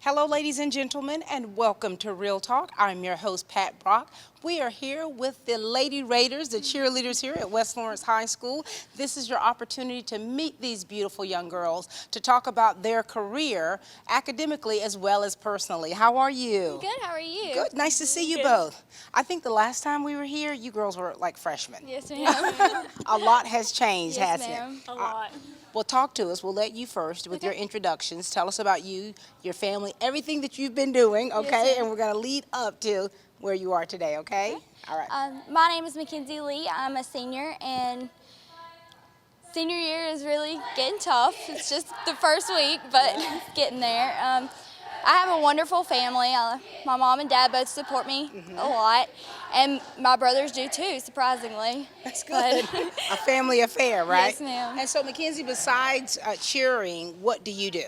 Hello, ladies and gentlemen, and welcome to Real Talk. I'm your host, Pat Brock. We are here with the Lady Raiders, the cheerleaders here at West Lawrence High School. This is your opportunity to meet these beautiful young girls, to talk about their career academically as well as personally. How are you? Good, how are you? Good, nice to see you both. I think the last time we were here, you girls were like freshmen. Yes, ma'am. A lot has changed, Yes, hasn't ma'am. it? A lot. Well, talk to us. We'll let you first with your introductions. Tell us about you, your family, everything that you've been doing, okay? Yes, And we're going to lead up to where you are today, okay? All right. My name is Mackenzie Lee. I'm a senior, and senior year is really getting tough. It's just the first week, but it's getting there. I have a wonderful family. My mom and dad both support me a lot, and my brothers do too, surprisingly. That's good. A family affair, right? Yes, ma'am. And so, Mackenzie, besides cheering, what do you do?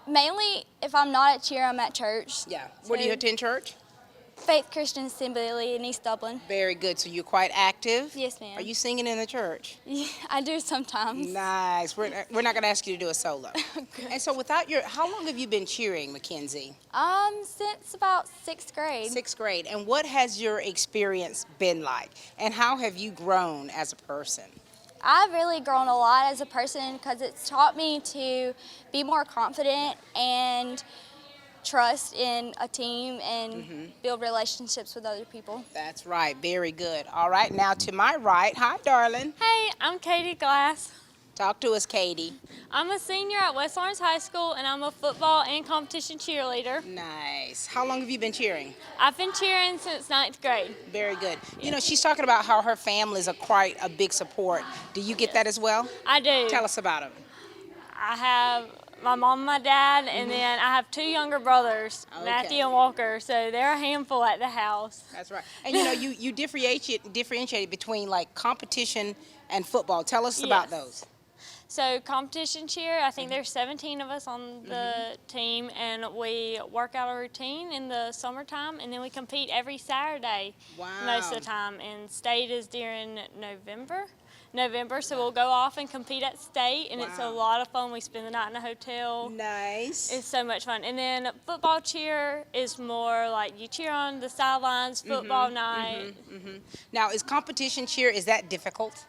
Mainly, if I'm not at cheer, I'm at church. Yeah. Where do you attend church? Faith Christian Assembly in East Dublin. Very good. So you're quite active? Yes, ma'am. Are you singing in the church? Yeah, I do sometimes. Nice. We're not going to ask you to do a solo. And so how long have you been cheering, Mackenzie? Since about 6th grade. 6th grade. And what has your experience been like? And how have you grown as a person? I've really grown a lot as a person because it's taught me to be more confident and trust in a team and build relationships with other people. That's right. Very good. All right. Now to my right. Hi, darling. Hey, I'm Katie Glass. Talk to us, Katie. I'm a senior at West Lawrence High School, and I'm a football and competition cheerleader. Nice. How long have you been cheering? I've been cheering since 9th grade. Very good. You know, she's talking about how her family is quite a big support. Do you get that as well? I do. Tell us about them. I have my mom and my dad, and then I have 2 younger brothers, Okay. Matthew and Walker, so they're a handful at the house. That's right. And you know, you differentiate between like competition and football. Tell us about those. So competition cheer, I think there's 17 of us on the team, and we work out a routine in the summertime, and then we compete every Saturday most of the time. And state is during November, so we'll go off and compete at state, and it's a lot of fun. We spend the night in a hotel. Nice. It's so much fun. And then football cheer is more like you cheer on the sidelines, football night. Now, is competition cheer, is that difficult?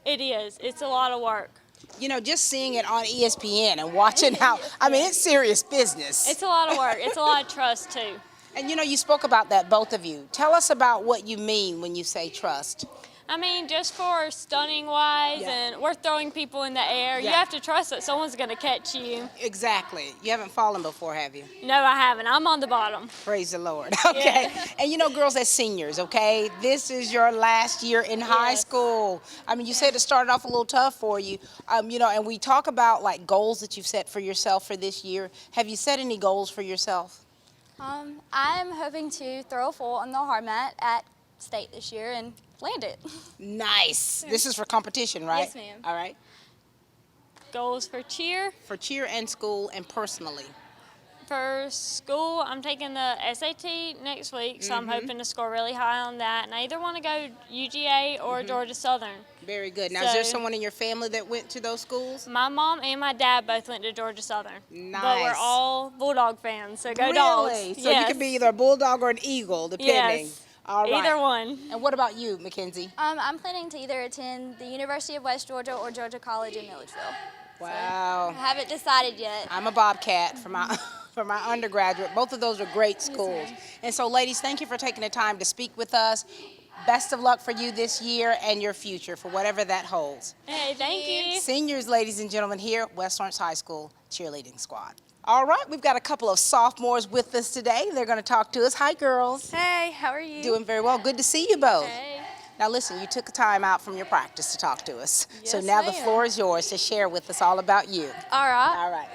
It is. It's a lot of work. You know, just seeing it on ESPN and watching how, I mean, it's serious business. It's a lot of work. It's a lot of trust, too. And you know, you spoke about that, both of you. Tell us about what you mean when you say trust. I mean, just for stunning wise, and we're throwing people in the air, you have to trust that someone's going to catch you. Exactly. You haven't fallen before, have you? No, I haven't. I'm on the bottom. Praise the Lord. Okay. And you know, girls, as seniors, okay, this is your last year in high school. I mean, you said it started off a little tough for you. You know, and we talk about like goals that you've set for yourself for this year. Have you set any goals for yourself? I'm hoping to throw a full on the hard mat at state this year and land it. Nice. This is for competition, right? Yes, ma'am. All right. Goals for cheer. For cheer and school and personally. For school, I'm taking the SAT next week, so I'm hoping to score really high on that. And I either want to go UGA or Georgia Southern. Very good. Now, is there someone in your family that went to those schools? My mom and my dad both went to Georgia Southern. Nice. But we're all Bulldog fans, so go Dogs. Really? So you could be either a Bulldog or an Eagle, depending. Yes. All right. Either one. And what about you, Mackenzie? I'm planning to either attend the University of West Georgia or Georgia College in Milledgeville. Wow. I haven't decided yet. I'm a Bobcat for my for my undergraduate. Both of those are great schools. And so, ladies, thank you for taking the time to speak with us. Best of luck for you this year and your future, for whatever that holds. Hey, thank you. Seniors, ladies and gentlemen, here at West Lawrence High School cheerleading squad. All right, we've got a couple of sophomores with us today. They're going to talk to us. Hi, girls. Hey, how are you? Doing very well. Good to see you both. Hey. Now, listen, you took the time out from your practice to talk to us. So Yes, now the ma'am. floor is yours to share with us all about you. All right. All right.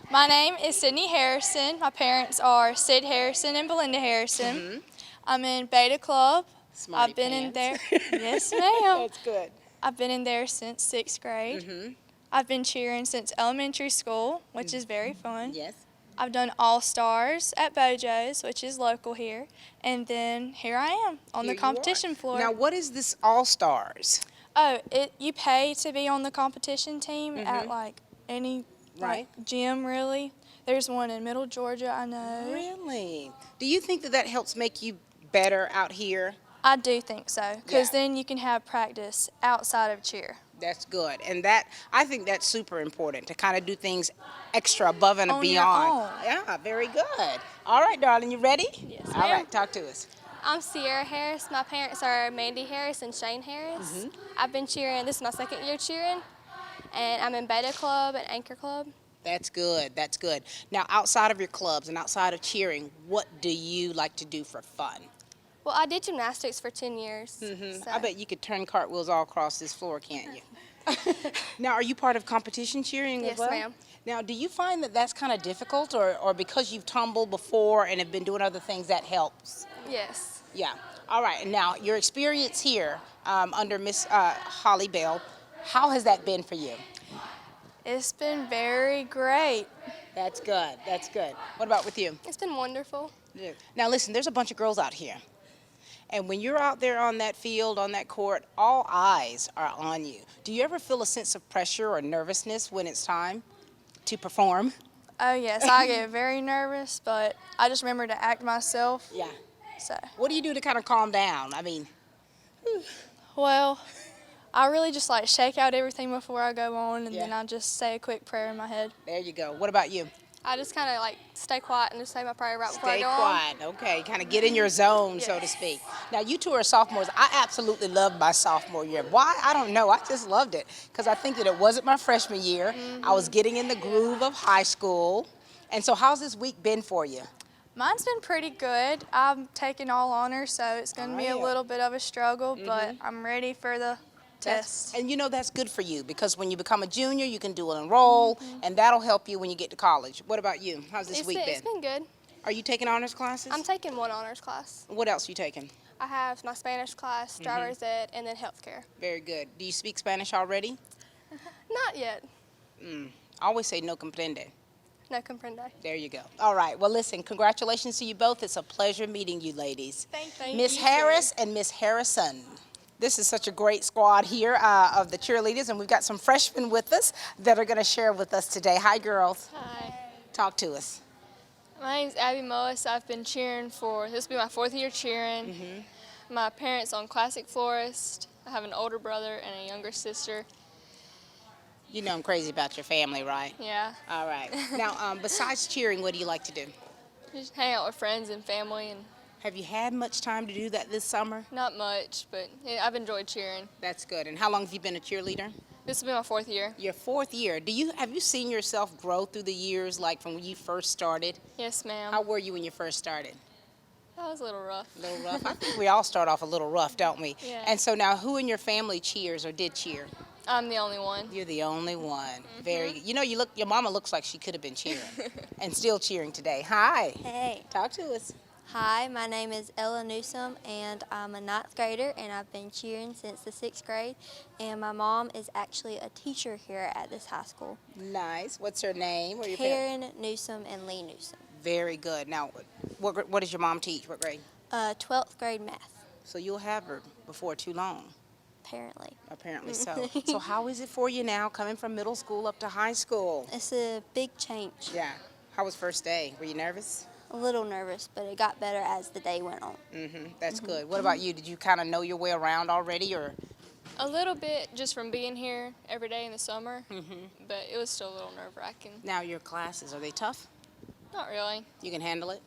My name is Sydney Harrison. My parents are Sid Harrison and Belinda Harrison. I'm in Beta Club. Smarty I've been in there. pants. Yes, ma'am. That's good. I've been in there since 6th grade. I've been cheering since elementary school, which is very fun. Yes. I've done All-Stars at Bojo's, which is local here. And then here I am on Here the you competition are. floor. Now, what is this All-Stars? Oh, you pay to be on the competition team at like any Right. Like gym, really. There's one in Middle Georgia, I know. Really? Do you think that that helps make you better out here? I do think so, because Yeah. then you can have practice outside of cheer. That's good. And that, I think that's super important to kind of do things extra above and On your beyond. own. Yeah, very good. All right, darling, you ready? Yes, All ma'am. right, talk to us. I'm Sierra Harris. My parents are Mandy Harris and Shane Harris. I've been cheering, this is my second year cheering, and I'm in Beta Club and Anchor Club. That's good. That's good. Now, outside of your clubs and outside of cheering, what do you like to do for fun? Well, I did gymnastics for 10 years. So. I bet you could turn cartwheels all across this floor, can't you? Now, are you part of competition cheering Yes, as well? ma'am. Now, do you find that that's kind of difficult, or because you've tumbled before and have been doing other things, that helps? Yes. Yeah. All right. And now, your experience here under Miss Holly Bell, how has that been for you? It's been very great. That's good. That's good. What about with you? It's been wonderful. Now, listen, there's a bunch of girls out here. And when you're out there on that field, on that court, all eyes are on you. Do you ever feel a sense of pressure or nervousness when it's time to perform? Oh, yes, I get very nervous, but I just remember to act myself. Yeah. So, What do you do to kind of calm down? I mean, well, I really just like shake out everything before I go on, and then Yeah. I just say a quick prayer in my head. there you go. What about you? I just kind of like stay quiet and just say my prayer right before I Stay go on. quiet. Okay, kind of get in your zone, so to speak. Now, you two are sophomores. I absolutely loved my sophomore year. Why? I don't know. I just loved it because I think that it wasn't my freshman year. I was getting in the groove of high school. And so how's this week been for you? Mine's been pretty good. I'm taking all honors, so it's going to be a yeah. little bit of a struggle, but I'm ready for the test. And you know that's good for you because when you become a junior, you can dual enroll, and that'll help you when you get to college. What about you? How's this week It's been good. Are you taking honors classes? I'm taking one honors class. What else you taking? I have my Spanish class, driver's ed, and then healthcare. Very good. Do you speak Spanish already? Not yet. I always say no comprende. No comprende. There you go. All right. Well, listen, congratulations to you both. It's a pleasure meeting you ladies. Thank Miss you. Harris and Miss Harrison. This is such a great squad here of the cheerleaders, and we've got some freshmen with us that are going to share with us today. Hi, girls. Hi, Talk to us. my name's Abby Moas. I've been cheering this will be my 4th year cheering. My parents own Classic Florist. I have an older brother and a younger sister. You know I'm crazy about your family, right? Yeah, All right. Now, besides cheering, what do you like to do? just hang out with friends and family, and Have you had much time to do that this summer? not much, but yeah, I've enjoyed cheering. That's good. And how long have you been a cheerleader? This will be my 4th year. Your 4th year. Have you seen yourself grow through the years, like from when you first started? Yes, ma'am. How were you when you first started? That was a little rough. A little rough. I think we all start off a little rough, don't we? Yeah. And so now, who in your family cheers or did cheer? I'm the only one. You're the only one. Very good. You know, your mama looks like she could have been cheering and still cheering today. Hi. Hey. Talk to us. Hi, my name is Ella Newsom, and I'm a 9th grader, and I've been cheering since the 6th grade, and my mom is actually a teacher here at this high school. Nice. What's her name? Or your parents? Karen Newsom and Lee Newsom. Very good. Now, what does your mom teach? What grade? 12th grade math, So you'll have her before too long. apparently. Apparently so. So how is it for you now, coming from middle school up to high school? It's a big change. Yeah. How was first day? Were you nervous? A little nervous, but it got better as the day went on. That's good. What about you? Did you kind of know your way around already, or? A little bit just from being here every day in the summer, but it was still a little nerve-wracking. Now your classes, are they tough? Not really. You can handle it?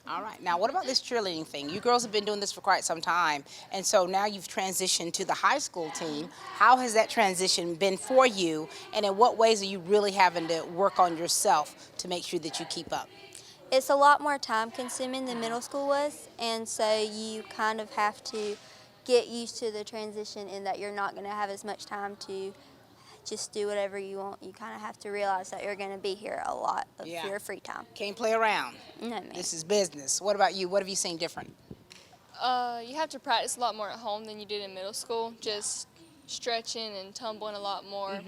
All right. Now, what about this cheerleading thing? You girls have been doing this for quite some time, and so now you've transitioned to the high school team. How has that transition been for you, and in what ways are you really having to work on yourself to make sure that you keep up? It's a lot more time consuming than middle school was, and so you kind of have to get used to the transition in that you're not going to have as much time to just do whatever you want. You kind of have to realize that you're going to be here a lot of Yeah. your free time. Can't play around. No, ma'am. This is business. What about you? What have you seen different? You have to practice a lot more at home than you did in middle school, just stretching and tumbling a lot more.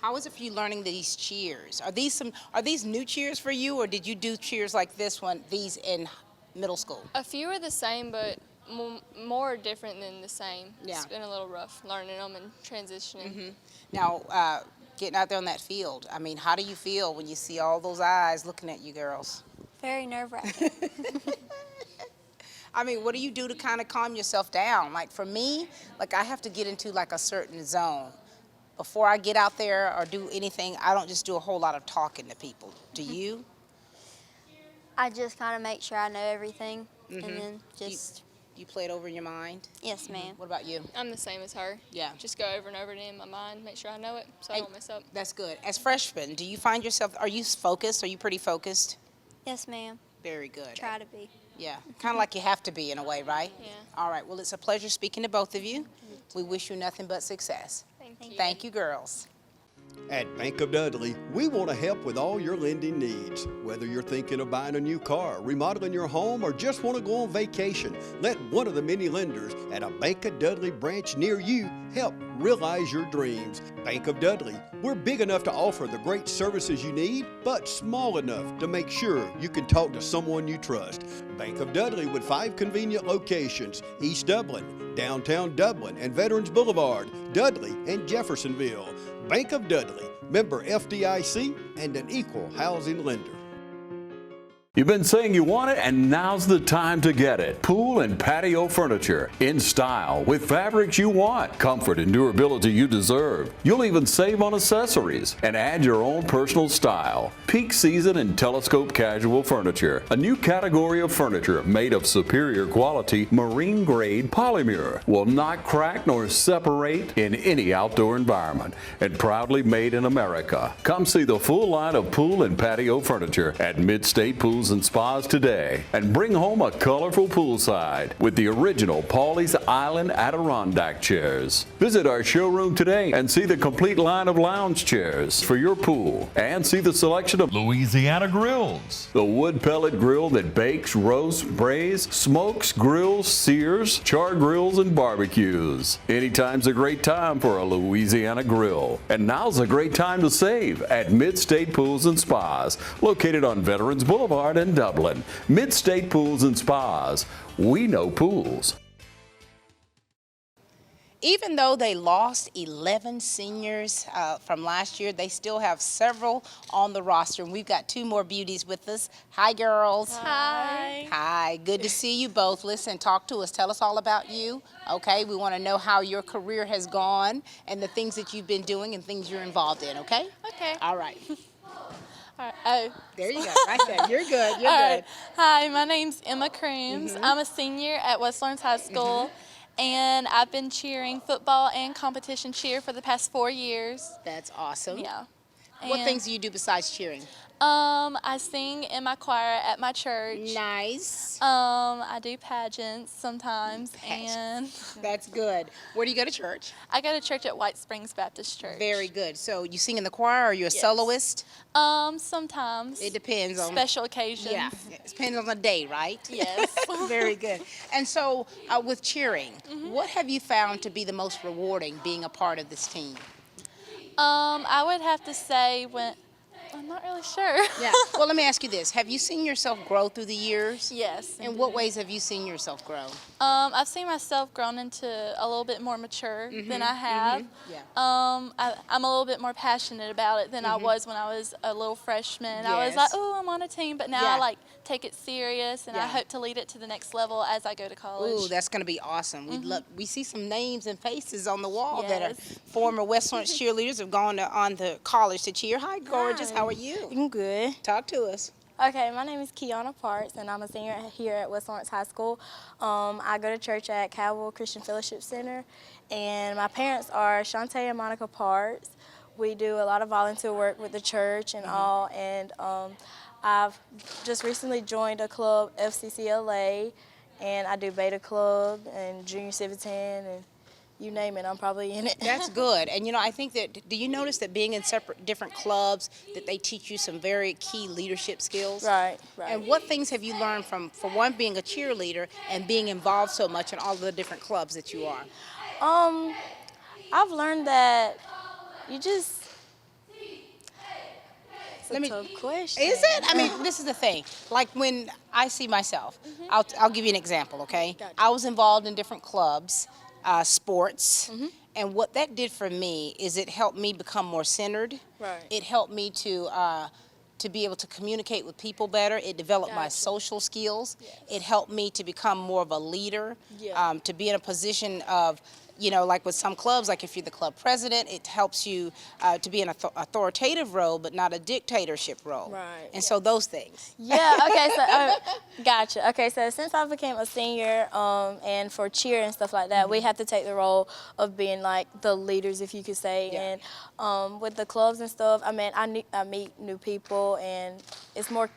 How is it for you learning these cheers? Are these new cheers for you, or did you do cheers like these in middle school? A few are the same, but more different than the same. Yeah. It's been a little rough learning them and transitioning. Now, getting out there on that field. I mean, how do you feel when you see all those eyes looking at you girls? Very nerve-wracking. I mean, what do you do to kind of calm yourself down? Like for me, like I have to get into like a certain zone. Before I get out there or do anything, I don't just do a whole lot of talking to people. Do you? I just kind of make sure I know everything, and then just, You play it over in your mind? yes, ma'am. What about you? I'm the same as her. Yeah. Just go over and over it in my mind, make sure I know it so I don't mess up. That's good. As freshmen, do you find yourself, are you focused? Are you pretty focused? Yes, ma'am. Very good. Try to be. Yeah, kind of like you have to be in a way, right? Yeah. All right, well, it's a pleasure speaking to both of you. We wish you nothing but success. Thank you. Thank you, girls. At Bank of Dudley, we want to help with all your lending needs. Whether you're thinking of buying a new car, remodeling your home, or just want to go on vacation, let one of the many lenders at a Bank of Dudley branch near you help realize your dreams. Bank of Dudley, we're big enough to offer the great services you need, but small enough to make sure you can talk to someone you trust. Bank of Dudley with 5 convenient locations: East Dublin, downtown Dublin, and Veterans Boulevard, Dudley, and Jeffersonville. Bank of Dudley, member FDIC, and an equal housing lender. You've been saying you want it, and now's the time to get it. Pool and patio furniture in style with fabrics you want, comfort and durability you deserve. You'll even save on accessories and add your own personal style. Peak season and telescope casual furniture, a new category of furniture made of superior quality marine grade polymer, will not crack nor separate in any outdoor environment, and proudly made in America. Come see the full line of pool and patio furniture at Mid-State Pools and Spas today, and bring home a colorful poolside with the original Pawleys Island Adirondack chairs. Visit our showroom today and see the complete line of lounge chairs for your pool, and see the selection of Louisiana grills, the wood pellet grill that bakes, roasts, braise, smokes, grills, sears, char grills, and barbecues. Anytime's a great time for a Louisiana grill, and now's a great time to save at Mid-State Pools and Spas, located on Veterans Boulevard in Dublin. Mid-State Pools and Spas. We know pools. Even though they lost 11 seniors from last year, they still have several on the roster. And we've got 2 more beauties with us. Hi, girls. Hi. Hi, good to see you both. Listen, talk to us. Tell us all about you. Okay, we want to know how your career has gone and the things that you've been doing and things you're involved in, okay? Okay. All right. All right. Oh. There you go. Right there. You're good. You're All good. right. Hi, my name's Emma Crooms. I'm a senior at West Lawrence High School, and I've been cheering football and competition cheer for the past 4 years. That's awesome. Yeah. What And, things do you do besides cheering? I sing in my choir at my church. Nice. I do pageants sometimes, and That's good. Where do you go to church? I go to church at White Springs Baptist Church. Very good. So you sing in the choir, or are you a Yes. soloist? Sometimes. It depends on Special occasions. Yeah, it depends on the day, right? Yes. Very good. And so with cheering, what have you found to be the most rewarding being a part of this team? I would have to say I'm not really sure. Yeah. Well, let me ask you this. Have you seen yourself grow through the years? Yes. In what ways have you seen yourself grow? I've seen myself grown into a little bit more mature than I have. Yeah. I'm a little bit more passionate about it than I was when I was a little freshman. I was Yes. like, oh, I'm on a team, but now Yeah. I take it serious, and I Yeah. hope to lead it to the next level as I go to college. Ooh, that's going to be awesome. We see some names and faces on the wall that are Yes. former West Lawrence cheerleaders have gone on to college to cheer. Hi, gorgeous. How are you? I'm good. Talk to us. Okay, my name is Kiana Parks, and I'm a senior here at West Lawrence High School. I go to church at Calvary Christian Fellowship Center, and my parents are Shantae and Monica Parks. We do a lot of volunteer work with the church and all, and I've just recently joined a club, FCCLA, and I do Beta Club and Junior Civitan, and you name it, I'm probably in it. That's good. And I think that, do you notice that being in different clubs, that they teach you some very key leadership skills? Right. And what things have you learned from, for one, being a cheerleader and being involved so much in all of the different clubs that you are? I've learned that you just, it's a tough question. Is it? I mean, this is the thing. Like when I see myself, I'll give you an example, okay? Gotcha. I was involved in different clubs, sports, And what that did for me is it helped me become more centered. Right. It helped me to be able to communicate with people better. It developed my social skills. Yes. It helped me to become more of a leader, Yeah. to be in a position of, you know, like with some clubs, like if you're the club president, it helps you to be in an authoritative role, but not a dictatorship role. Right. And so those things. Yeah, okay, so, gotcha. Okay, so since I became a senior and for cheer and stuff like that, we have to take the role of being like the leaders, if you could say. Yeah. And with the clubs and stuff, I mean, I meet new people, and it's more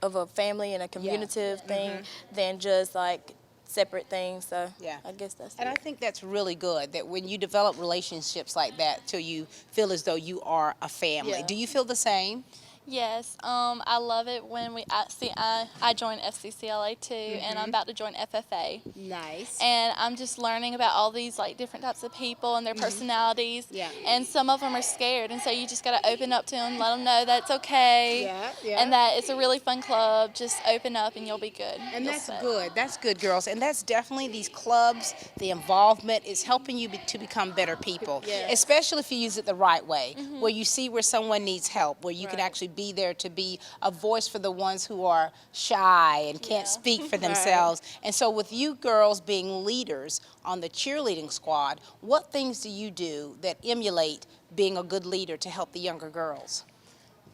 of a family and a communicative thing than just like separate things. So Yeah. I guess that's And it. I think that's really good, that when you develop relationships like that till you feel as though you are a family. Yeah. Do you feel the same? Yes, I love it when I joined FCCLA too, and I'm about to join FFA. Nice. And I'm just learning about all these like different types of people and their personalities. Yeah. And some of them are scared, and so you just got to open up to them, let them know that's okay. Yeah. And that it's a really fun club. Just open up, and you'll be good. And You'll that's fit. good. That's good, girls. And that's definitely these clubs, the involvement is helping you to become better people, Yes. especially if you use it the right way, where you see where someone needs help, where you can actually be there to be a voice for the ones who are shy and can't speak for themselves. And so with you girls being leaders on the cheerleading squad, what things do you do that emulate being a good leader to help the younger girls?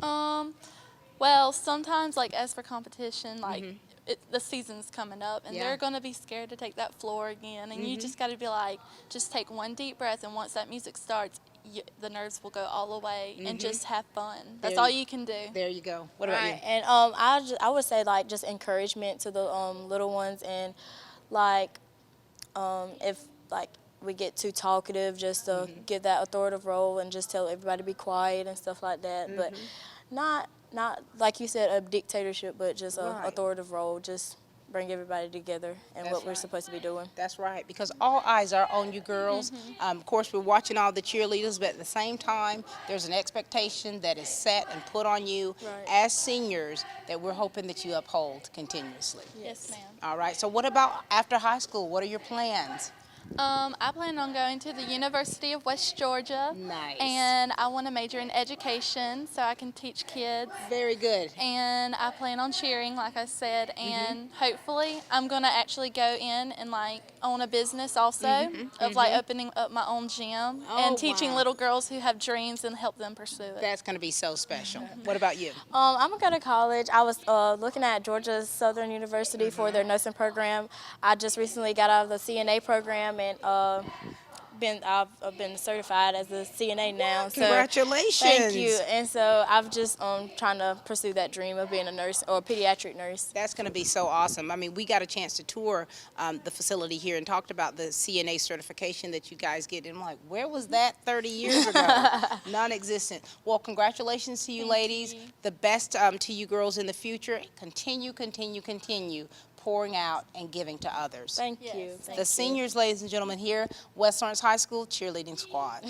Well, sometimes, like, as for competition, like, the season's coming up, and Yeah. they're going to be scared to take that floor again, and you just got to be like, just take one deep breath, and once that music starts, the nerves will go all away, and just have fun. That's all you can do. There you go. What about Right. you? And I would say like just encouragement to the little ones, and like if like we get too talkative, just to get that authoritative role and just tell everybody to be quiet and stuff like that. But not like you said, a dictatorship, but just a Right. authoritative role. Just bring everybody together and what we're supposed to be doing. That's right, because all eyes are on you girls. Of course, we're watching all the cheerleaders, but at the same time, there's an expectation that is set and put on you Right. as seniors that we're hoping that you uphold continuously. Yes, ma'am. All right, so what about after high school? What are your plans? I plan on going to the University of West Georgia. Nice. And I want to major in education so I can teach kids. Very good. And I plan on cheering, like I said, and hopefully I'm going to actually go in and like own a business also of like opening up my own gym and teaching wow. little girls who have dreams and help them pursue it. That's going to be so special. What about you? I'm gonna go to college. I was looking at Georgia Southern University for their nursing program. I just recently got out of the CNA program, and I've been certified as a CNA now. So Congratulations. thank you. And so I've just trying to pursue that dream of being a nurse or a pediatric nurse. That's going to be so awesome. I mean, we got a chance to tour the facility here and talked about the CNA certification that you guys get. And I'm like, where was that 30 years ago? Non-existent. Well, congratulations to you ladies. The best to you girls in the future. Continue pouring out and giving to others. Thank you. Thank The you. seniors, ladies and gentlemen, here, West Lawrence High School cheerleading squad.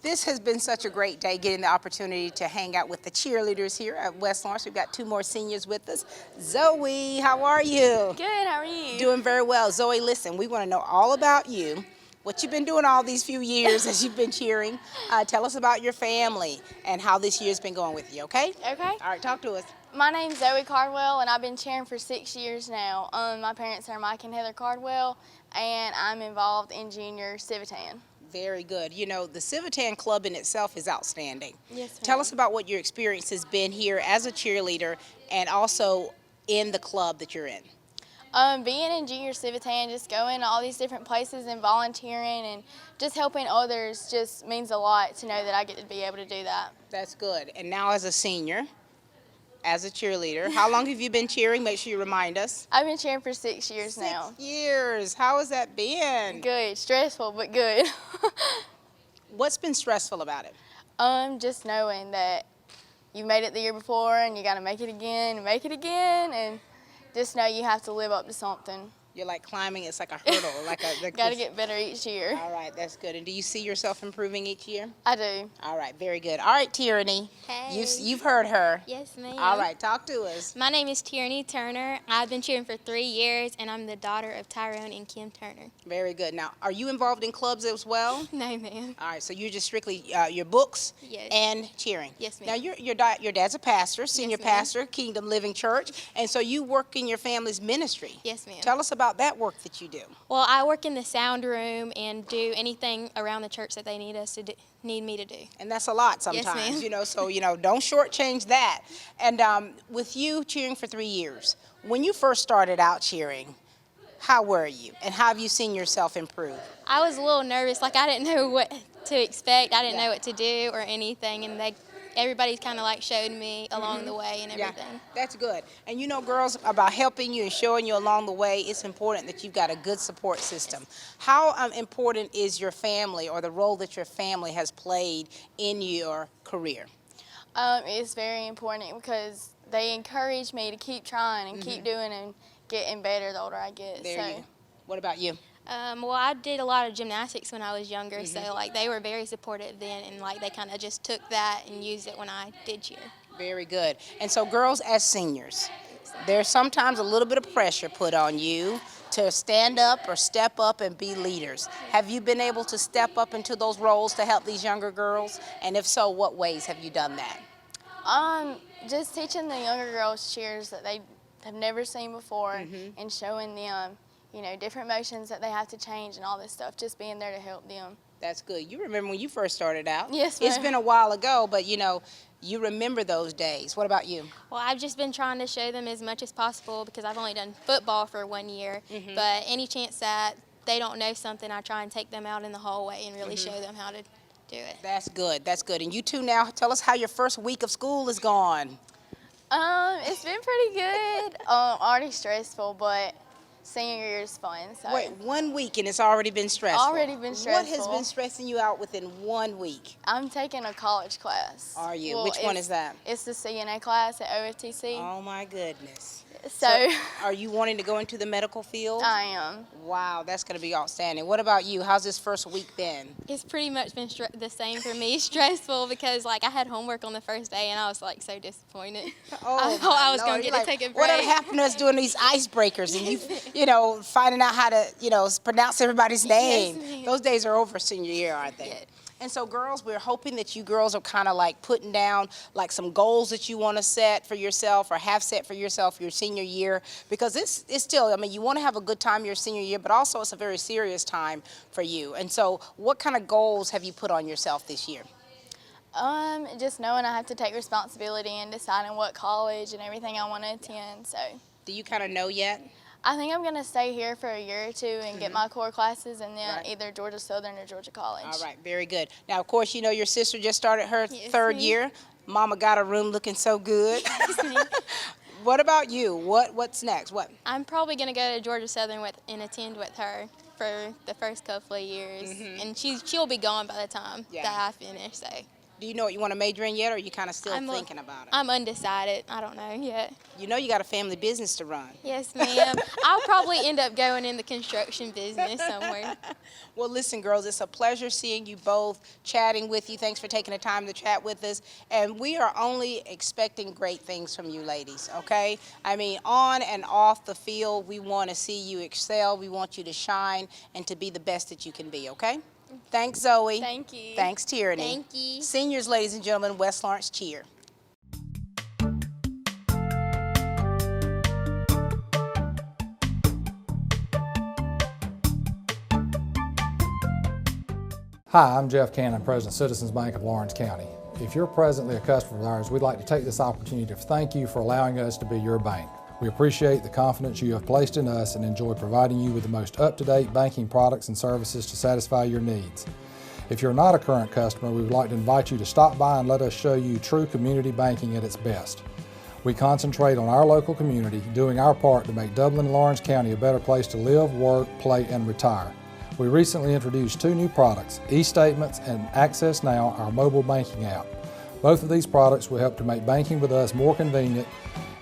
This has been such a great day, getting the opportunity to hang out with the cheerleaders here at West Lawrence. We've got two more seniors with us. Zoe, how are you? Good, how are you? Doing very well. Zoe, listen, we want to know all about you, what you've been doing all these few years as you've been cheering. Tell us about your family and how this year's been going with you, okay? Okay. All right, talk to us. My name's Zoe Cardwell, and I've been cheering for 6 years now. My parents are Mike and Heather Cardwell, and I'm involved in junior Civitan. Very good. You know, the Civitan Club in itself is outstanding. Yes, ma'am. Tell us about what your experience has been here as a cheerleader and also in the club that you're in. Being in junior Civitan, just going to all these different places and volunteering and just helping others just means a lot to know that I get to be able to do that. That's good. And now as a senior, as a cheerleader, how long have you been cheering? Make sure you remind us. I've been cheering for 6 years now. 6 years. How has that been? Good, stressful, but good. What's been stressful about it? Just knowing that you made it the year before and you got to make it again, and just know you have to live up to something. You're like climbing, it's like a hurdle. Got to get better each year. All right, that's good. And do you see yourself improving each year? I do. All right, very good. All right, Tyranny. Hey. You've heard her. Yes, ma'am. All right, talk to us. My name is Tyranny Turner. I've been cheering for 3 years, and I'm the daughter of Tyrone and Kim Turner. Very good. Now, are you involved in clubs as well? No, ma'am. All right, so you're just strictly your books Yes. and cheering. Yes, ma'am. Now, your dad's a pastor, senior Yes, ma'am. pastor, Kingdom Living Church, and so you work in your family's ministry. Yes, ma'am. Tell us about that work that you do. Well, I work in the sound room and do anything around the church that they need me to do. And that's a lot Yes, sometimes, ma'am. so, don't shortchange that. And with you cheering for 3 years, when you first started out cheering, how were you? And how have you seen yourself improve? I was a little nervous, like I didn't know what to expect. I didn't know what to do or anything, and everybody's kind of like showed me along the way and everything. Yeah, that's good. And girls, about helping you and showing you along the way, it's important that you've got a good support system. How important is your family or the role that your family has played in your career? It's very important because they encourage me to keep trying and keep doing and getting better the older I get. What about you? Well, I did a lot of gymnastics when I was younger, so they were very supportive then, and they kind of just took that and used it when I did cheer. Very good. And so girls, as seniors, there's sometimes a little bit of pressure put on you to stand up or step up and be leaders. Have you been able to step up into those roles to help these younger girls? And if so, what ways have you done that? Just teaching the younger girls cheers that they have never seen before and showing them different motions that they have to change and all this stuff, just being there to help them. That's good. You remember when you first started out? Yes, ma'am. It's been a while ago, but you remember those days. What about you? Well, I've just been trying to show them as much as possible because I've only done football for 1 year, but any chance that they don't know something, I try and take them out in the hallway and really show them how to do it. That's good. That's good. And you two now, tell us how your first week of school is gone. It's been pretty good. Already stressful, but senior year is fun. So. Wait, 1 week and it's already been stressful. Already been stressful. What has been stressing you out within 1 week? I'm taking a college class. Are you? Which one is that? It's the CNA class at OFTC. Oh my goodness. So are you wanting to go into the medical field? I am. Wow, that's going to be outstanding. What about you? How's this first week been? It's pretty much been the same for me, stressful because I had homework on the first day and I was so disappointed. I thought I was going to get to take a break. Whatever happened to us doing these icebreakers and you finding out how to, pronounce everybody's name. Yes, those days are over senior year, aren't they? Yeah. And so girls, we're hoping that you girls are kind of putting down some goals that you want to set for yourself or have set for yourself your senior year, because it's still, you want to have a good time your senior year, but also it's a very serious time for you. And so what kind of goals have you put on yourself this year? Just knowing I have to take responsibility and deciding what college and everything I want to attend. So. Do you kind of know yet? I think I'm going to stay here for a year or two and get my core classes and then either Georgia Southern or Georgia College. All right, very good. Now, of course, your sister just started her third ma'am. year. Mama got a room looking so good. What about you? What's next? What? I'm probably going to go to Georgia Southern and attend with her for the first couple of years, and she'll be gone by the time that I finish. So. Do you know what you want to major in yet, or are you kind of still thinking about it? I'm undecided. I don't know yet. You know you got a family business to run. Yes, ma'am. I'll probably end up going in the construction business somewhere. Well, listen, girls, it's a pleasure seeing you both, chatting with you. Thanks for taking the time to chat with us. And we are only expecting great things from you ladies, okay? On and off the field, we want to see you excel. We want you to shine and to be the best that you can be, okay? Thanks, Zoe. Thank you. Thanks, Tyranny. Thank you. Seniors, ladies and gentlemen, West Lawrence cheer. Hi, I'm Jeff Cannon, President of Citizens Bank of Lawrence County. If you're presently a customer of ours, we'd like to take this opportunity to thank you for allowing us to be your bank. We appreciate the confidence you have placed in us and enjoy providing you with the most up-to-date banking products and services to satisfy your needs. If you're not a current customer, we would like to invite you to stop by and let us show you true community banking at its best. We concentrate on our local community, doing our part to make Dublin and Lawrence County a better place to live, work, play, and retire. We recently introduced 2 new products, eStatements and Access Now, our mobile banking app. Both of these products will help to make banking with us more convenient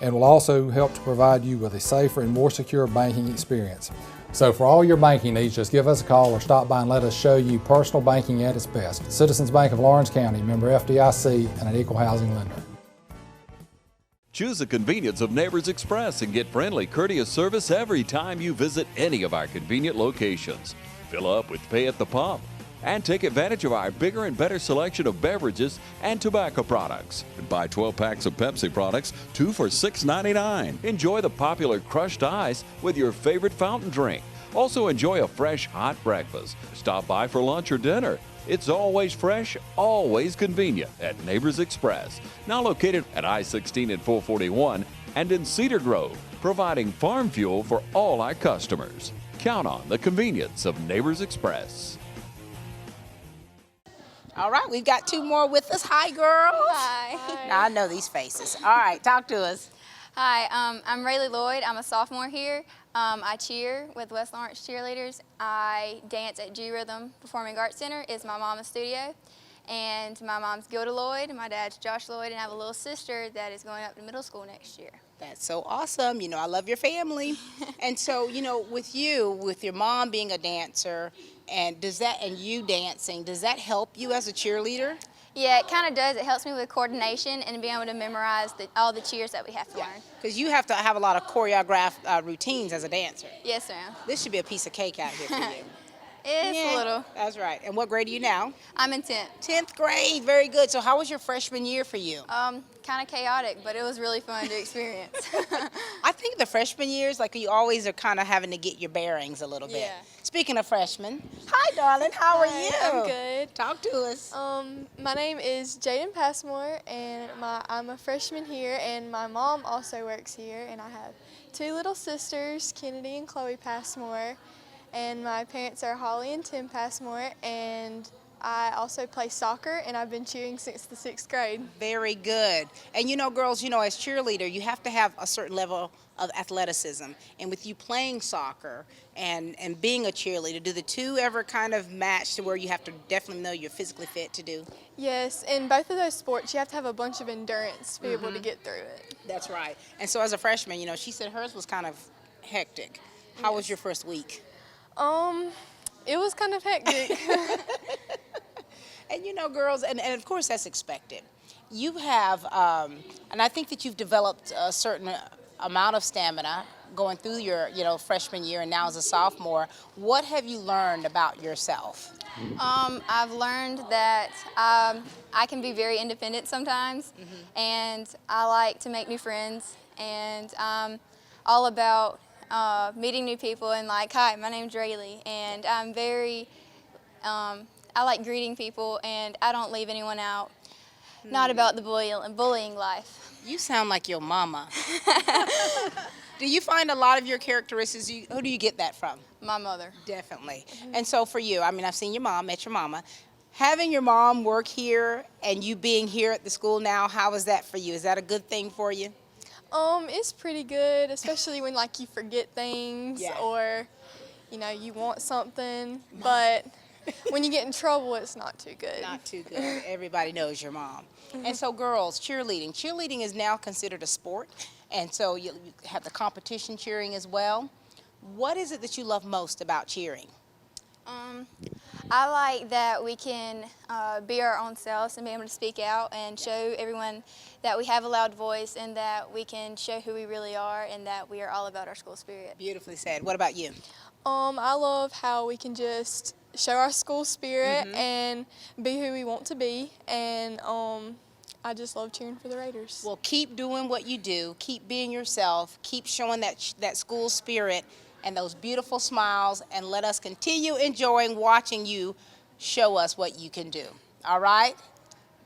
and will also help to provide you with a safer and more secure banking experience. So for all your banking needs, just give us a call or stop by and let us show you personal banking at its best. Citizens Bank of Lawrence County, member FDIC, and an equal housing lender. Choose the convenience of Neighbors Express and get friendly, courteous service every time you visit any of our convenient locations. Fill up with pay at the pump and take advantage of our bigger and better selection of beverages and tobacco products. Buy 12 packs of Pepsi products, 2 for $6.99. Enjoy the popular crushed ice with your favorite fountain drink. Also enjoy a fresh, hot breakfast. Stop by for lunch or dinner. It's always fresh, always convenient at Neighbors Express, now located at I-16 and 441 and in Cedar Grove, providing farm fuel for all our customers. Count on the convenience of Neighbors Express. All right, we've got 2 more with us. Hi, girls. Hi. Now, I know these faces. All right, talk to us. Hi, I'm Rayleigh Lloyd. I'm a sophomore here. I cheer with West Lawrence Cheerleaders. I dance at G-Rhythm Performing Arts Center. It's my mama's studio. And my mom's Gilda Lloyd, my dad's Josh Lloyd, and I have a little sister that is going up to middle school next year. That's so awesome. You know, I love your family. And so, you know, with your mom being a dancer, and you dancing, does that help you as a cheerleader? Yeah, it kind of does. It helps me with coordination and being able to memorize all the cheers that we have to learn. Because you have to have a lot of choreographed routines as a dancer. Yes, ma'am. This should be a piece of cake out here for you. It's a little. That's right. And what grade are you now? I'm in 10th. 10th grade. Very good. So how was your freshman year for you? Kind of chaotic, but it was really fun to experience. I think the freshman years, like you always are kind of having to get your bearings a little bit. Yeah. Speaking of freshmen, hi, darling. How are you? I'm good. Talk to us. My name is Jaden Passmore, and I'm a freshman here, and my mom also works here, and I have 2 little sisters, Kennedy and Chloe Passmore, and my parents are Holly and Tim Passmore, and I also play soccer, and I've been cheering since the 6th grade. Very good. And you know, girls, you know, as cheerleader, you have to have a certain level of athleticism. And with you playing soccer and being a cheerleader, do the two ever kind of match to where you have to definitely know you're physically fit to do? Yes, in both of those sports, you have to have a bunch of endurance to be able to get through it. That's right. And so as a freshman, you know, she said hers was kind of hectic. How was your first week? It was kind of hectic. And you know, girls, and of course that's expected. You have, and I think that you've developed a certain amount of stamina going through your, freshman year and now as a sophomore. What have you learned about yourself? I've learned that I can be very independent sometimes, and I like to make new friends, and I'm all about meeting new people and like, hi, my name's Rayleigh, and I'm very, I like greeting people, and I don't leave anyone out. Not about the bullying life. You sound like your mama. Do you find a lot of your characteristics, who do you get that from? My mother. Definitely. And so for you, I mean, I've seen your mom, met your mama. Having your mom work here and you being here at the school now, how is that for you? Is that a good thing for you? It's pretty good, especially when like you forget things or, you want something, but when you get in trouble, it's not too good. Not too good. Everybody knows your mom. And so girls, cheerleading. Cheerleading is now considered a sport, and so you have the competition cheering as well. What is it that you love most about cheering? I like that we can be our own selves and be able to speak out and show everyone that we have a loud voice and that we can show who we really are and that we are all about our school spirit. Beautifully said. What about you? I love how we can just show our school spirit and be who we want to be, and I just love cheering for the Raiders. Well, keep doing what you do. Keep being yourself. Keep showing that school spirit and those beautiful smiles, and let us continue enjoying watching you show us what you can do. All right?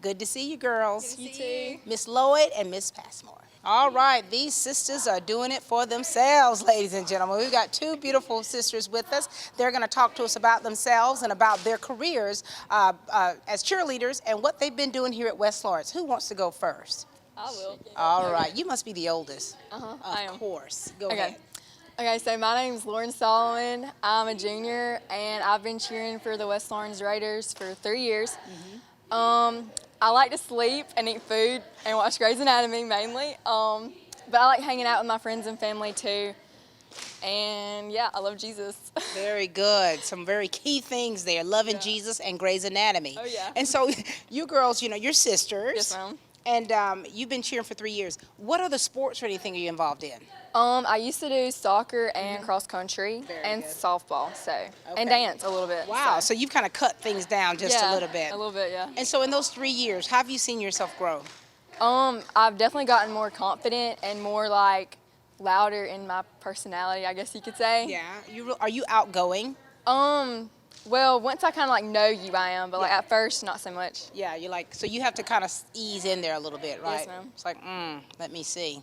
Good to see you, girls. You too. Miss Lloyd and Miss Passmore. All right, these sisters are doing it for themselves, ladies and gentlemen. We've got two beautiful sisters with us. They're going to talk to us about themselves and about their careers as cheerleaders and what they've been doing here at West Lawrence. Who wants to go first? I will. All right, you must be the oldest. I am. Of course. Go ahead. Okay, so my name's Lauren Solomon. I'm a junior, and I've been cheering for the West Lawrence Raiders for 3 years. I like to sleep and eat food and watch Grey's Anatomy mainly. But I like hanging out with my friends and family too. And yeah, I love Jesus. Very good. Some very key things there. Loving Jesus and Grey's Anatomy. Oh, yeah. And so you girls, you know, you're sisters. Yes, ma'am. And you've been cheering for 3 years. What other sports or anything are you involved in? I used to do soccer and cross country and softball, and dance a little bit. Wow, so you've kind of cut things down just a Yeah, little bit. a little bit, yeah. And so in those 3 years, how have you seen yourself grow? I've definitely gotten more confident and more like louder in my personality, I guess you could say. Yeah. Are you outgoing? Well, once I kind of like know you, I am, but like at first, not so much. Yeah, you're like, so you have to kind of ease in there a little bit, right? Yes, ma'am. It's like, let me see.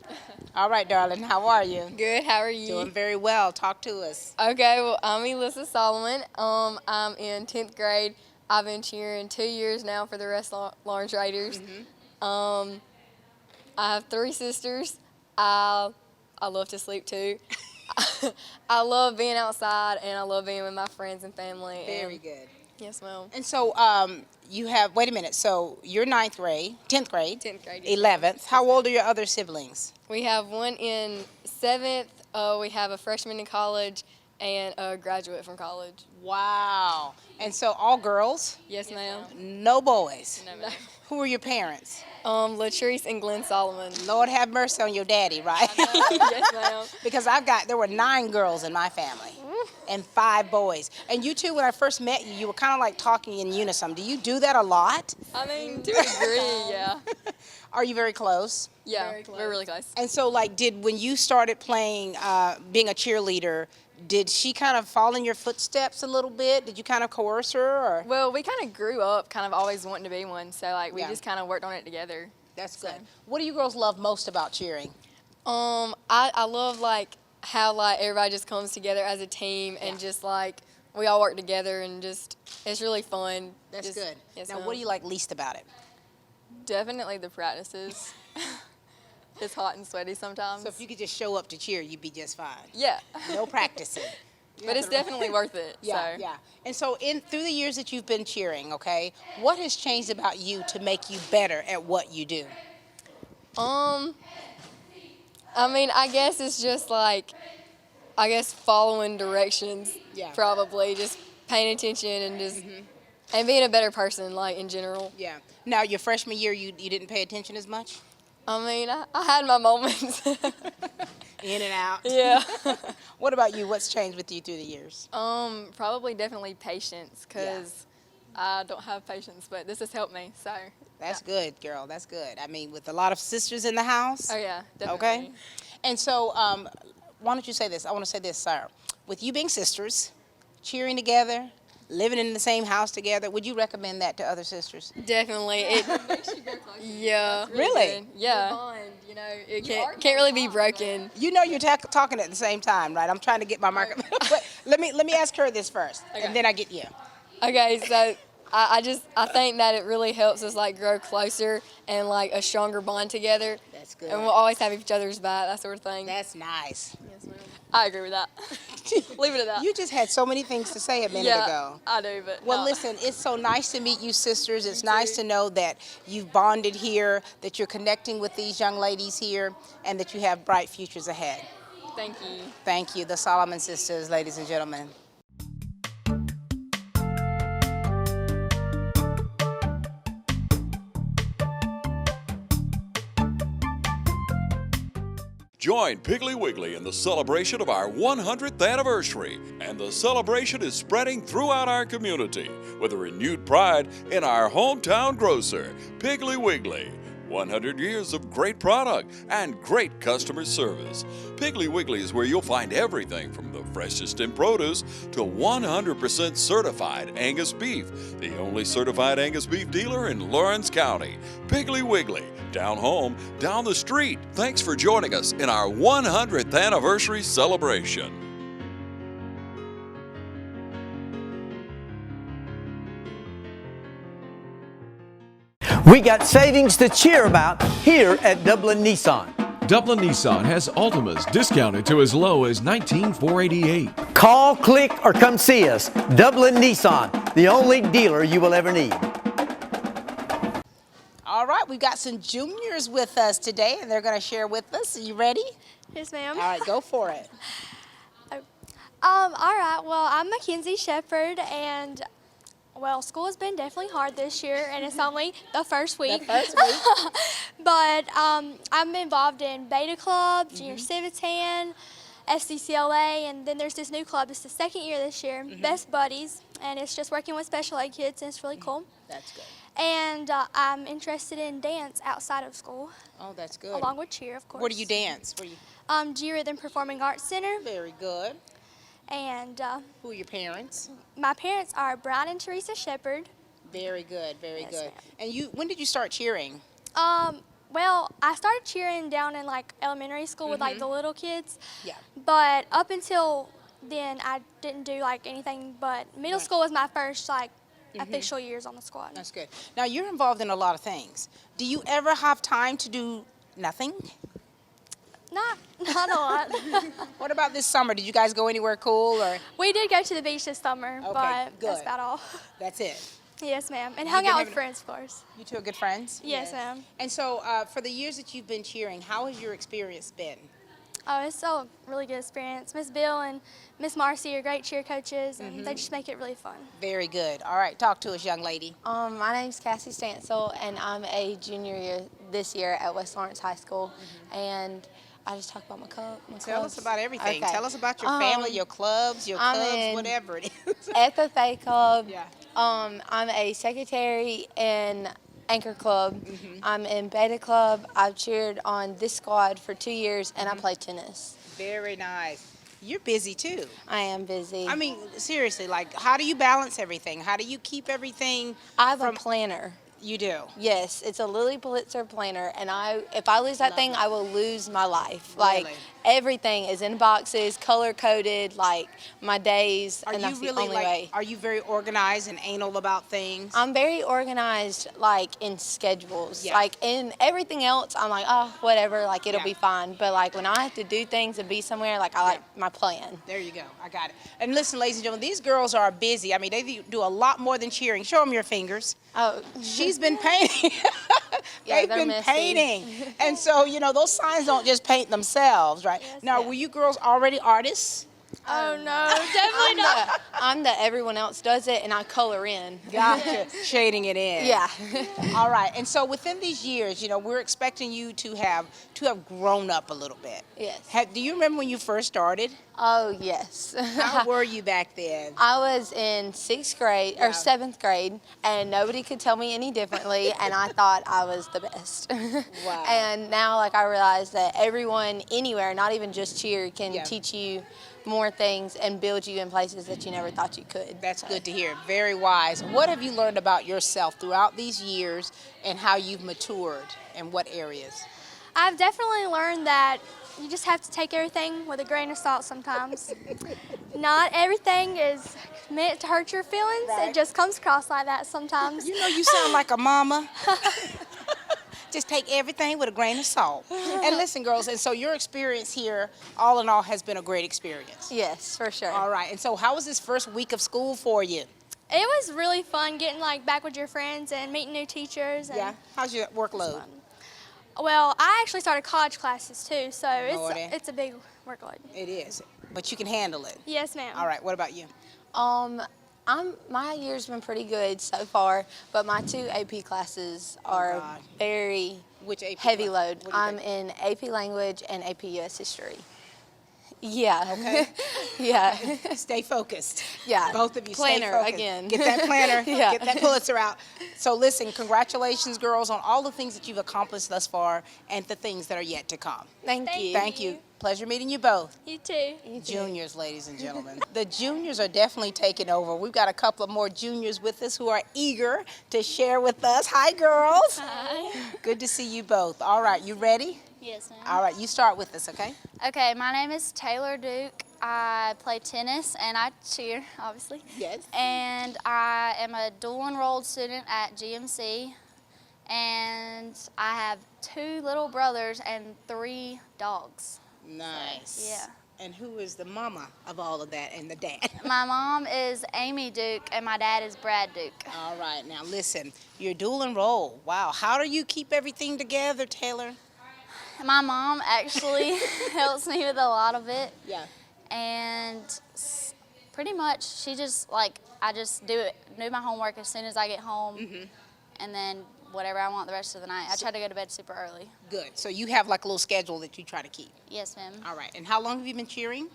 All right, darling, how are you? Good, how are you? Doing very well. Talk to us. Okay, well, I'm Elissa Solomon. I'm in 10th grade. I've been cheering 2 years now for the West Lawrence Raiders. I have 3 sisters. I love to sleep too. I love being outside, and I love being with my friends and family. Very good. Yes, ma'am. And so you have, wait a minute, so you're 9th grade, 10th grade, 10th grade. 11th. How old are your other siblings? We have one in 7th. We have a freshman in college and a graduate from college. Wow. And so all girls? Yes, ma'am. No boys? No, ma'am. Who are your parents? Latrice and Glenn Solomon. Lord have mercy on your daddy, right? Yes, ma'am. Because there were 9 girls in my family and 5 boys. And you two, when I first met you, you were kind of like talking in unison. Do you do that a lot? I mean, to a degree, yeah. Are you very close? Yeah, we're really close. And so, like, when you started playing, being a cheerleader, did she kind of fall in your footsteps a little bit? Did you kind of coerce her? Or? Well, we kind of grew up kind of always wanting to be one, so like we just kind of worked on it together. That's good. What do you girls love most about cheering? I love like how like everybody just comes together as a team and just like we all work together and just it's really fun. That's good. Yes, now, what do you like least about it? Definitely the practices. It's hot and sweaty sometimes. So if you could just show up to cheer, you'd be just fine. Yeah. No practicing. But it's definitely worth it. Yeah, so. yeah. And so through the years that you've been cheering, okay, what has changed about you to make you better at what you do? I mean, I guess it's just like, following directions. Yeah. Probably just paying attention and just and being a better person, like in general. Yeah. Now, your freshman year, you didn't pay attention as much? I mean, I had my moments. In and out. Yeah. What about you? What's changed with you through the years? Probably definitely patience, because I don't have patience, but this has helped me, so. That's good, girl. That's good. I mean, with a lot of sisters in the house. Oh, yeah, definitely. Okay. And so, why don't you say this? I want to say this, sir. With you being sisters, cheering together, living in the same house together, would you recommend that to other sisters? Definitely. It makes you go closer. Yeah. Really? Good. Yeah. Bond, you know, it can't really be broken. You know you're talking at the same time, right? I'm trying to get my mark. But let me ask her this first, and then I get you. Okay, so I think that it really helps us like grow closer and like a stronger bond together. That's good. And we'll always have each other's back, that sort of thing. That's nice. Yes, ma'am. I agree with that. Leave it at that. You just had so many things to say a minute ago. I do, but well, listen, it's so nice to meet you sisters. It's nice to know that you've bonded here, that you're connecting with these young ladies here, and that you have bright futures ahead. Thank you. Thank you. The Solomon sisters, ladies and gentlemen. Join Piggly Wiggly in the celebration of our 100th anniversary, and the celebration is spreading throughout our community with a renewed pride in our hometown grocer, Piggly Wiggly. 100 years of great product and great customer service. Piggly Wiggly is where you'll find everything from the freshest in produce to 100% certified Angus beef, the only certified Angus beef dealer in Lawrence County. Piggly Wiggly, down home, down the street. Thanks for joining us in our 100th anniversary celebration. We got savings to cheer about here at Dublin Nissan. Dublin Nissan has Altimas discounted to as low as $19,488. Call, click, or come see us. Dublin Nissan, the only dealer you will ever need. All right, we've got some juniors with us today, and they're going to share with us. Are you ready? Yes, ma'am. All right, go for it. All right, well, I'm Mackenzie Shepherd, and, well, school has been definitely hard this year, and it's only the first week. But I'm involved in Beta Club, Junior Civitan, FCCLA, and then there's this new club. It's the second year this year, Best Buddies, and it's just working with special ed kids, and it's really cool. That's good. And I'm interested in dance outside of school. Oh, that's good. Along with cheer, of course. Where do you dance? Where do you? G Rhythm Performing Arts Center. Very good. And who are your parents? My parents are Brian and Teresa Shepherd. Very good, very Yes, good. ma'am. And when did you start cheering? Well, I started cheering down in like elementary school with like the little kids. Yeah. But up until then, I didn't do like anything. But middle school was my first like official years on the squad. That's good. Now you're involved in a lot of things. Do you ever have time to do nothing? Not a lot. What about this summer? Did you guys go anywhere cool or? We did go to the beach this summer, Okay, but good. that's about all. That's it. Yes, ma'am. And You hung been out having with a- friends, of course. You two are good friends? Yes, ma'am. And so for the years that you've been cheering, how has your experience been? Oh, it's a really good experience. Miss Bill and Miss Marcy are great cheer coaches, and they just make it really fun. Very good. All right, talk to us, young lady. My name's Cassie Stansel, and I'm a junior year this year at West Lawrence High School. And I just talk about my clubs. Tell us about everything. Okay. Tell us about your family, your clubs, I'm in whatever it is. FFA Club. Yeah. I'm a secretary in Anchor Club. I'm in Beta Club. I've cheered on this squad for 2 years, and I play tennis. Very nice. You're busy too. I am busy. I mean, seriously, like, how do you balance everything? How do you keep everything? I have a planner. You do? Yes, it's a Lily Pulitzer planner, and if I lose that thing, I will lose my life. Like, Really? everything is in boxes, color-coded, like my days, and that's the only way. Are you very organized and anal about things? I'm very organized, like, in schedules. Yeah. Like, in everything else, I'm like, oh, whatever, like, it'll Yeah. be fine. But, like, when I have to do things and be somewhere, like, I like my plan. There you go. I got it. And listen, ladies and gentlemen, these girls are busy. I mean, they do a lot more than cheering. Show them your fingers. Oh. She's been painting. Yeah, They've they're been messy. painting. And so, those signs don't just paint themselves, right? Now, were you girls already artists? Oh, no, definitely not. I'm the everyone else does it, and I color in. Gotcha. Shading it in. Yeah. All right. And so within these years, we're expecting you to have grown up a little bit. Yes. Do you remember when you first started? Oh, yes. How were you back then? I was in 6th grade or 7th grade, and nobody could tell me any differently, and I thought I was the best. Wow. And now, like, I realize that everyone anywhere, not even just cheer, can teach you more things and build you in places that you never thought you could. That's good to hear. Very wise. What have you learned about yourself throughout these years and how you've matured in what areas? I've definitely learned that you just have to take everything with a grain of salt sometimes. Not everything is meant to hurt your feelings. Right. It just comes across like that sometimes. You sound like a mama. Just take everything with a grain of salt. And listen, girls, and so your experience here, all in all, has been a great experience. Yes, for sure. All right. And so how was this first week of school for you? It was really fun getting back with your friends and meeting new teachers. And Yeah. How's your workload? Well, I actually started college classes too, so Lordy. it's a big workload. It is, but you can handle it. Yes, ma'am. All right. What about you? My year's been pretty good so far, but my 2 AP classes are very Which AP heavy class? load. What do you I'm take? in AP Language and AP US History. Yeah. Okay. Yeah. Stay focused. Yeah. Both of you Planner stay focused. again. Get that planner. Yeah. Get that Pulitzer out. So listen, congratulations, girls, on all the things that you've accomplished thus far and the things that are yet to come. Thank you. Thank you. Pleasure meeting you both. You too. Juniors, ladies and gentlemen. The juniors are definitely taking over. We've got a couple of more juniors with us who are eager to share with us. Hi, girls. Hi. Good to see you both. All right, you ready? Yes, ma'am. All right, you start with us, okay? Okay, my name is Taylor Duke. I play tennis and I cheer, obviously. Yes. And I am a dual enrolled student at GMC. And I have 2 little brothers and 3 dogs. Nice. Yeah. And who is the mama of all of that and the dad? My mom is Amy Duke and my dad is Brad Duke. All right, now listen, you're dual enrolled. Wow, how do you keep everything together, Taylor? My mom actually helps me with a lot of it. Yeah. And pretty much she just like, I just do my homework as soon as I get home and then whatever I want the rest of the night. I try to go to bed super early. Good, so you have like a little schedule that you try to keep? Yes, ma'am. All right, and how long have you been cheering?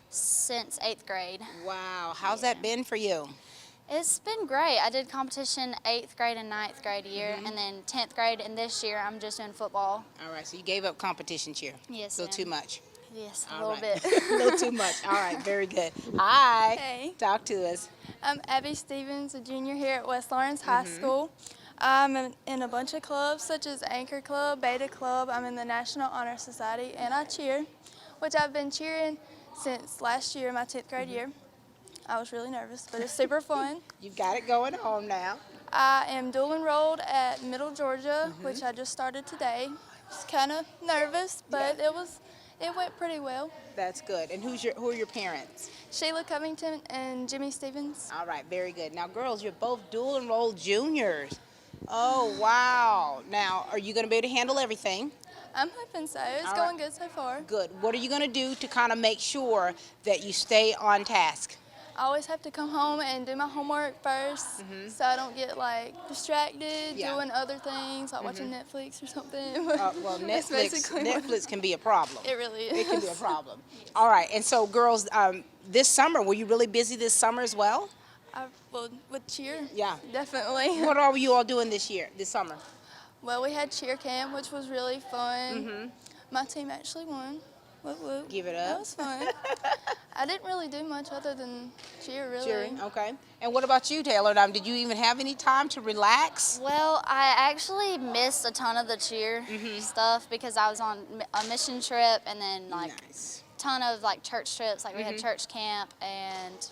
Since 8th grade. Wow, how's that been for you? It's been great. I did competition 8th grade and 9th grade year, and then 10th grade, and this year I'm just doing football. All right, so you gave up competition cheer? Yes, A little too much? Yes, a All little right. bit. A little too much. All right, very good. Hi. Hey. Talk to us. I'm Abby Stevens, a junior here at West Lawrence High School. I'm in a bunch of clubs such as Anchor Club, Beta Club. I'm in the National Honor Society, and I cheer, which I've been cheering since last year, my 10th grade year. I was really nervous, but it's super fun. You've got it going on now. I am dual enrolled at Middle Georgia, which I just started today. Just kind of nervous, but it went pretty well. That's good. And who are your parents? Sheila Covington and Jimmy Stevens. All right, very good. Now, girls, you're both dual enrolled juniors. Oh, wow. Now, are you going to be able to handle everything? I'm hoping so. It's All going right. good so far. Good. What are you going to do to kind of make sure that you stay on task? I always have to come home and do my homework first, so I don't get like distracted doing other things, like watching Netflix or something. Well, That's basically what- Netflix can be a problem. It really is. It can be a problem. All right. And so, girls, this summer, were you really busy this summer as well? Well, with cheer, Yeah. definitely. What are you all doing this summer? Well, we had cheer camp, which was really fun. My team actually won. Whoop, whoop. Give it That up. was fun. I didn't really do much other than cheer, really. Cheering, okay. And what about you, Taylor? Did you even have any time to relax? Well, I actually missed a ton of the cheer stuff because I was on a mission trip and then like ton of like church trips, like we had church camp and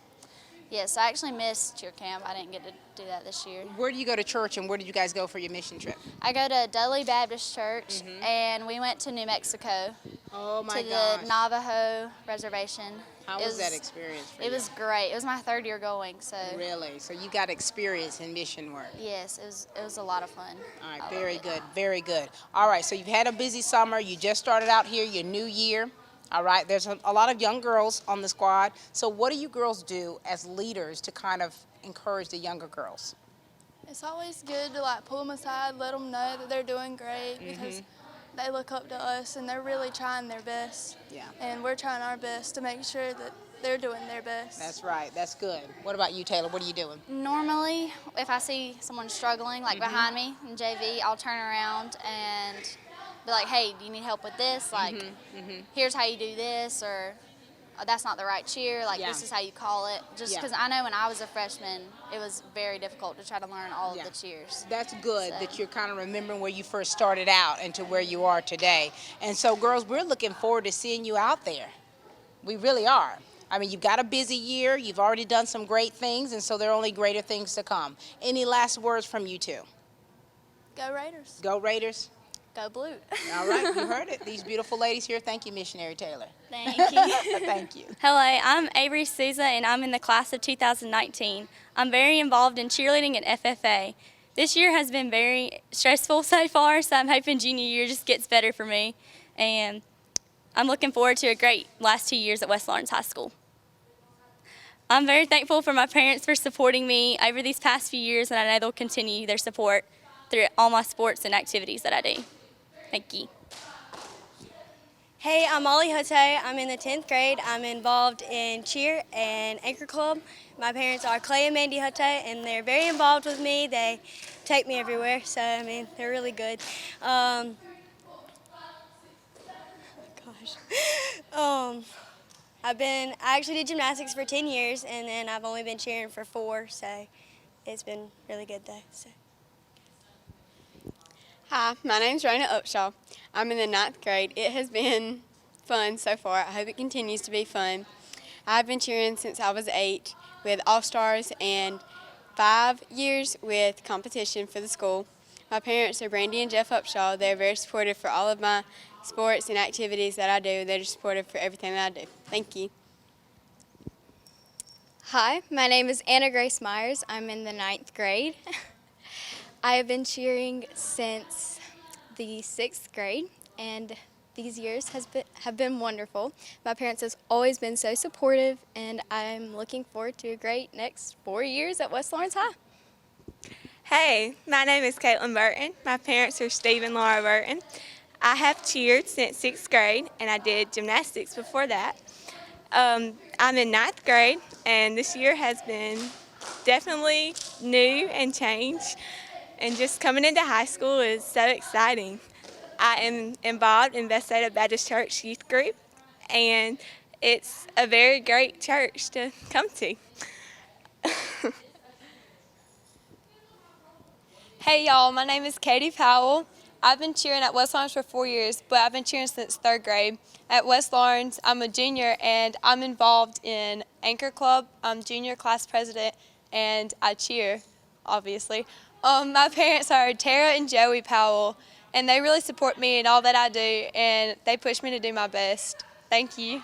yes, I actually missed cheer camp. I didn't get to do that this year. Where do you go to church and where did you guys go for your mission trip? I go to Dudley Baptist Church and we went to New Mexico. Oh my to gosh. the Navajo reservation. How was that experience for you? It was great. It was my 3rd year going, so. Really? So you got experience in mission work? Yes, it was a lot of fun. All right, very good, very good. All right, so you've had a busy summer. You just started out here, your new year. All right, there's a lot of young girls on the squad. So what do you girls do as leaders to kind of encourage the younger girls? It's always good to like pull them aside, let them know that they're doing great because they look up to us and they're really trying their best. Yeah. And we're trying our best to make sure that they're doing their best. That's right, that's good. What about you, Taylor? What are you doing? Normally, if I see someone struggling, like behind me in JV, I'll turn around and be like, hey, do you need help with this? Like, here's how you do this, or that's not the right cheer, like this is how you call it. Just because I know when I was a freshman, it was very difficult to try to learn all of the cheers. That's good that you're kind of remembering where you first started out and to where you are today. And so, girls, we're looking forward to seeing you out there. We really are. I mean, you've got a busy year. You've already done some great things, and so there are only greater things to come. Any last words from you two? Go Raiders. Go Raiders. Go Blue. All right, you heard it. These beautiful ladies here. Thank you, Missionary Taylor. Thank you. Thank you. Hello, I'm Avery Souza, and I'm in the class of 2019. I'm very involved in cheerleading and FFA. This year has been very stressful so far, so I'm hoping junior year just gets better for me. And I'm looking forward to a great last 2 years at West Lawrence High School. I'm very thankful for my parents for supporting me over these past few years, and I know they'll continue their support through all my sports and activities that I do. Thank you. Hey, I'm Molly Hote. I'm in the 10th grade. I'm involved in cheer and Anchor Club. My parents are Clay and Mandy Hote, and they're very involved with me. They take me everywhere, so, I mean, they're really good. I actually did gymnastics for 10 years, and then I've only been cheering for 4, so it's been really good, though. So. Hi, my name's Jonah Upshaw. I'm in the 9th grade. It has been fun so far. I hope it continues to be fun. I've been cheering since I was 8 with All-Stars and 5 years with competition for the school. My parents are Brandy and Jeff Upshaw. They're very supportive for all of my sports and activities that I do. They're just supportive for everything that I do. Thank you. Hi, my name is Anna Grace Myers. I'm in the 9th grade. I have been cheering since the 6th grade, and these years have been wonderful. My parents have always been so supportive, and I'm looking forward to a great next 4 years at West Lawrence High. Hey, my name is Caitlin Burton. My parents are Steve and Laura Burton. I have cheered since 6th grade, and I did gymnastics before that. I'm in 9th grade, and this year has been definitely new and changed, and just coming into high school is so exciting. I am involved in Bethsaida Baptist Church Youth Group, and it's a very great church to come to. Hey y'all, my name is Katie Powell. I've been cheering at West Lawrence for 4 years, but I've been cheering since 3rd grade. At West Lawrence, I'm a junior and I'm involved in Anchor Club. I'm junior class president and I cheer, obviously. My parents are Tara and Joey Powell, and they really support me in all that I do, and they push me to do my best. Thank you.